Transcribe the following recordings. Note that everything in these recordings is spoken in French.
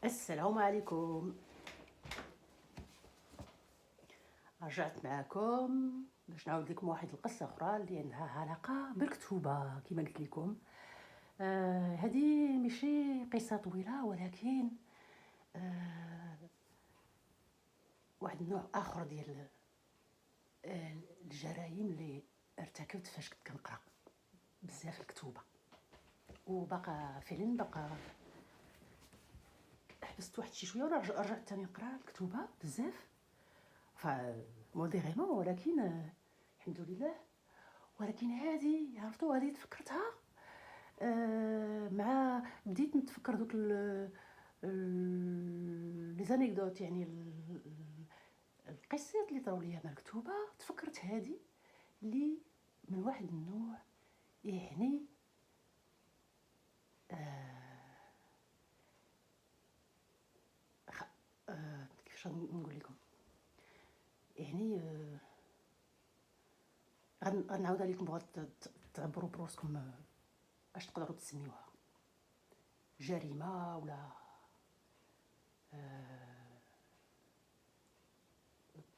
السلام عليكم. رجعت معكم باش نعاود لكم واحد القصه اخرى اللي عندها علاقه بالكتوبه كما قلت لكم. هذه ماشي قصه طويله، ولكن واحد النوع اخر ديال الجرائم اللي ارتكبت فاش كنت كنقرا بزاف الكتوبه، وبقى فعلا بقى حبست واحد شي شويه ورجعت ثاني نقرا الكتوبه بزاف موديريمون، ولكن الحمد لله. ولكن هذه عرفتوا هذه تفكرتها مع بديت نتفكر دوك لي زانيكدوت، يعني القصات اللي طراو ليا مكتوبه. تفكرت هذه اللي من واحد النوع، يعني كيفاش نقول لكم، يعني غنعاودها لكم بغات تعبروا براسكم اش تقدروا تسميوها، جريمه ولا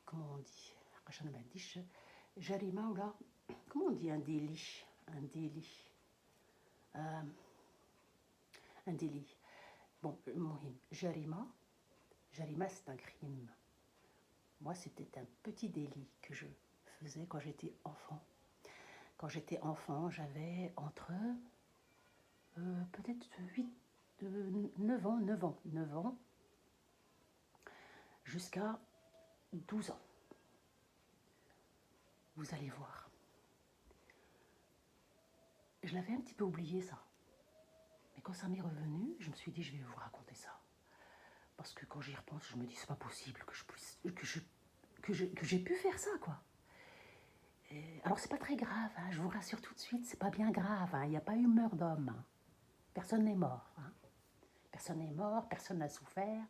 كومون دي، حقاش انا ما عنديش جريمه ولا كومون دي ان ديلي. بون المهم جريمه c'est un crime. Moi c'était un petit délit que je faisais quand j'étais enfant. Quand j'étais enfant, j'avais entre peut-être 9 ans jusqu'à 12 ans. Vous allez voir. Je l'avais un petit peu oublié ça. Mais quand ça m'est revenu, je me suis dit je vais vous raconter ça. Parce que quand j'y repense, je me dis c'est pas possible que j'ai pu faire ça, quoi. Alors c'est pas très grave, hein, je vous rassure tout de suite, c'est pas bien grave, hein, il n'y a pas eu meurtre d'homme. Hein. Personne n'est mort. Hein. Personne n'est mort, personne n'a souffert.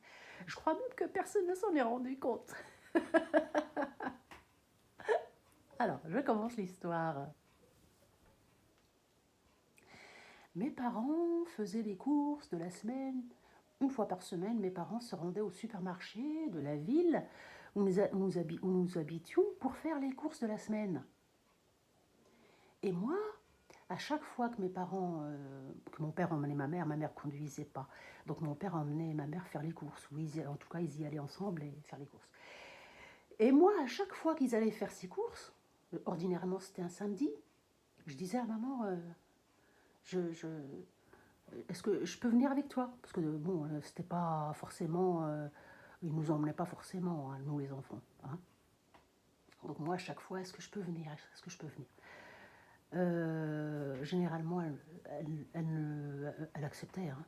Je crois même que personne ne s'en est rendu compte. Alors, je commence l'histoire. Mes parents faisaient les courses de la semaine. Une fois par semaine, mes parents se rendaient au supermarché de la ville où nous habitions pour faire les courses de la semaine. Et moi, à chaque fois que mes parents, que mon père emmenait ma mère conduisait pas, donc mon père emmenait ma mère faire les courses, ou en tout cas ils y allaient ensemble et faire les courses. Et moi, à chaque fois qu'ils allaient faire ces courses, ordinairement c'était un samedi, je disais à maman, est-ce que je peux venir avec toi? Parce que bon, c'était pas forcément, ils nous emmenaient pas forcément, hein, nous les enfants. Hein. Donc moi, à chaque fois, est-ce que je peux venir? Est-ce que je peux venir? Généralement, elle acceptait. Hein.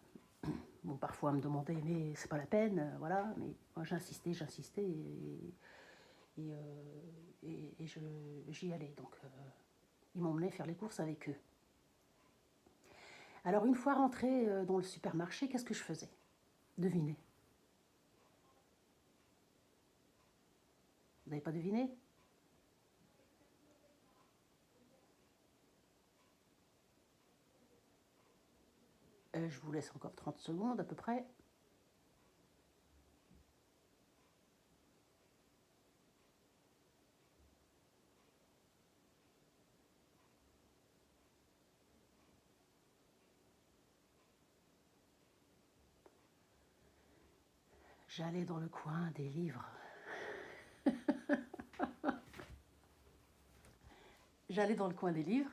Bon, parfois, elle me demandait, mais c'est pas la peine, voilà. Mais moi, j'insistais, et j'y allais. Donc, ils m'emmenaient faire les courses avec eux. Alors, une fois rentrée dans le supermarché, qu'est-ce que je faisais? Devinez. Vous n'avez pas deviné? Je vous laisse encore 30 secondes à peu près. J'allais dans le coin des livres. J'allais dans le coin des livres.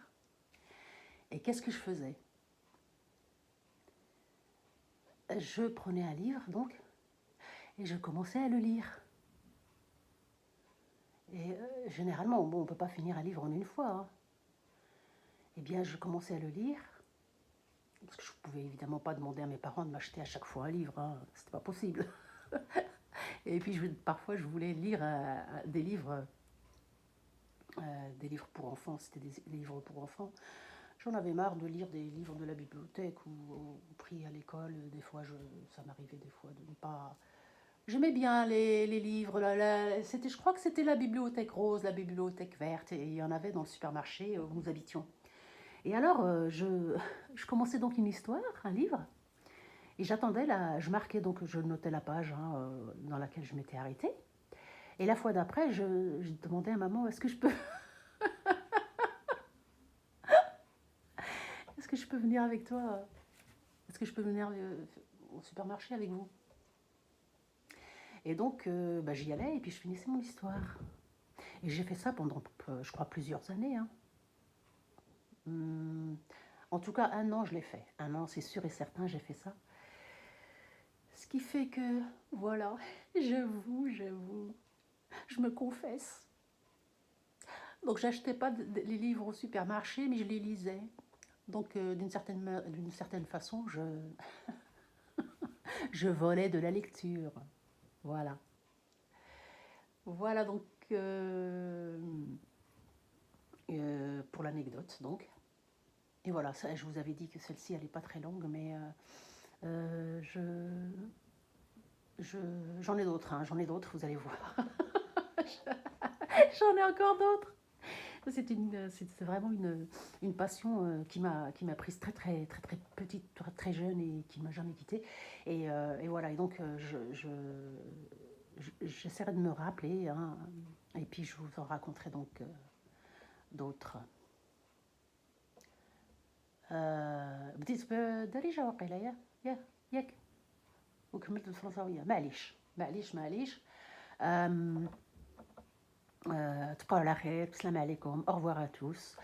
Et qu'est-ce que je faisais? Je prenais un livre, donc, et je commençais à le lire. Et généralement, bon, on ne peut pas finir un livre en une fois. Hein. Eh bien, je commençais à le lire, parce que je ne pouvais évidemment pas demander à mes parents de m'acheter à chaque fois un livre. Hein. C'était pas possible. Et puis, parfois, je voulais lire des livres pour enfants. C'était des livres pour enfants. J'en avais marre de lire des livres de la bibliothèque ou pris à l'école. Des fois, ça m'arrivait des fois de ne pas... J'aimais bien les livres. Je crois que c'était la bibliothèque rose, la bibliothèque verte. Et il y en avait dans le supermarché où nous habitions. Et alors, je commençais donc une histoire, un livre. Et j'attendais, je marquais, donc je notais la page hein, dans laquelle je m'étais arrêtée. Et la fois d'après, je demandais à maman, est-ce que je peux venir avec toi? Est-ce que je peux venir au supermarché avec vous? Et donc, bah, j'y allais et puis je finissais mon histoire. Et j'ai fait ça pendant, je crois, plusieurs années. Hein. Hum, En tout cas, 1 an, je l'ai fait. 1 an, c'est sûr et certain, j'ai fait ça. Ce qui fait que, voilà, j'avoue, je me confesse. Donc, j'achetais pas les livres au supermarché, mais je les lisais. Donc, d'une certaine façon, je volais de la lecture. Voilà. Voilà donc pour l'anecdote. Donc. Et voilà, ça, je vous avais dit que celle-ci, elle n'est pas très longue, mais euh, je, j'en ai d'autres, hein, j'en ai d'autres, vous allez voir. J'en ai encore d'autres. C'est vraiment une passion qui m'a prise très petite, très jeune et qui ne m'a jamais quittée. Et voilà, et donc j'essaierai de me rappeler, hein, et puis je vous en raconterai donc d'autres. بديت بالدارجة واقيلا ياك وكملت بالفرنساوية معليش تبقاو على خير بسلام عليكم au revoir à tous.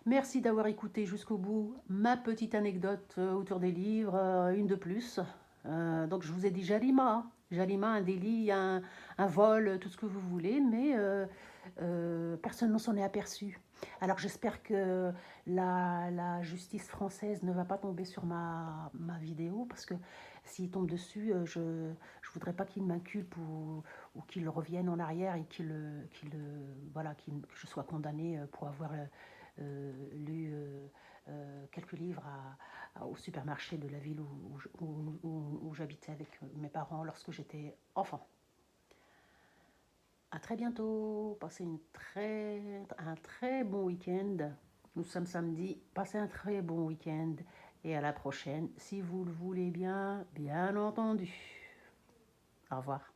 Merci d'avoir écouté jusqu'au bout ma petite anecdote autour des livres, une de plus. Donc je vous ai dit Jalima, un délit, un vol, tout ce que vous voulez, mais personne ne s'en est aperçu. Alors j'espère que la justice française ne va pas tomber sur ma vidéo, parce que s'il tombe dessus, je ne voudrais pas qu'il m'inculpe ou qu'il revienne en arrière et voilà, que je sois condamnée pour avoir lu quelques livres au supermarché de la ville où j'habitais avec mes parents lorsque j'étais enfant. À très bientôt, passez un très bon week-end. Nous sommes samedi, passez un très bon week-end et à la prochaine, si vous le voulez bien, bien entendu. Au revoir.